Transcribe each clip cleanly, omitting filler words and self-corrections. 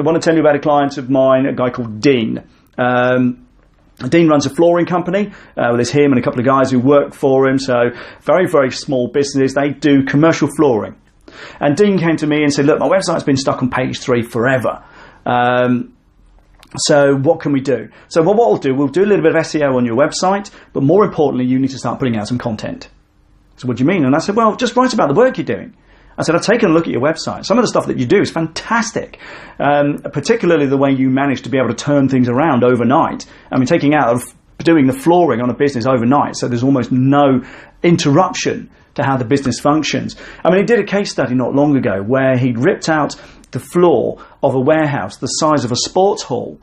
want to tell you about a client of mine, a guy called Dean. Dean runs a flooring company. There's him and a couple of guys who work for him. So very, very small business. They do commercial flooring. And Dean came to me and said, look, my website's been stuck on page 3 forever. So what can we do? So what we'll do a little bit of SEO on your website, but more importantly, you need to start putting out some content. So what do you mean? And I said, well, just write about the work you're doing. I said, I've taken a look at your website. Some of the stuff that you do is fantastic, particularly the way you manage to be able to turn things around overnight. I mean, taking out of doing the flooring on a business overnight, so there's almost no interruption to how the business functions. I mean, he did a case study not long ago where he'd ripped out the floor of a warehouse the size of a sports hall,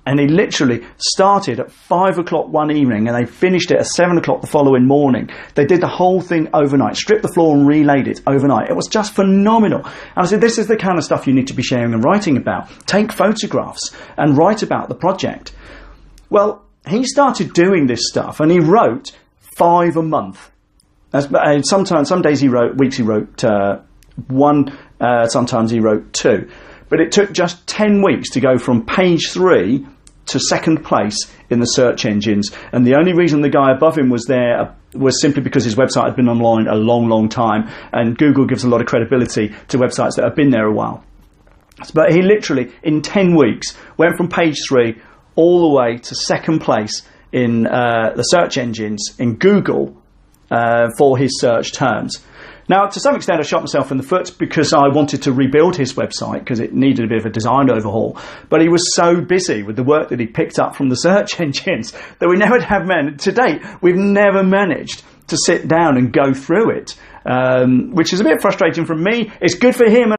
and he literally started at 5 o'clock one evening and they finished it at 7 o'clock the following morning. They did the whole thing overnight, stripped the floor and relayed it overnight. It was just phenomenal. And I said, this is the kind of stuff you need to be sharing and writing about. Take photographs and write about the project. Well, he started doing this stuff and he wrote 5 a month. Sometimes, some days he wrote, weeks he wrote 1, sometimes he wrote 2. But it took just 10 weeks to go from page 3 to 2nd place in the search engines. And the only reason the guy above him was there was simply because his website had been online a long, long time. And Google gives a lot of credibility to websites that have been there a while. But he literally, in 10 weeks, went from page 3 all the way to 2nd place in the search engines in Google for his search terms. Now, to some extent, I shot myself in the foot because I wanted to rebuild his website because it needed a bit of a design overhaul. But he was so busy with the work that he picked up from the search engines that we never have managed. To date, we've never managed to sit down and go through it, which is a bit frustrating for me. It's good for him.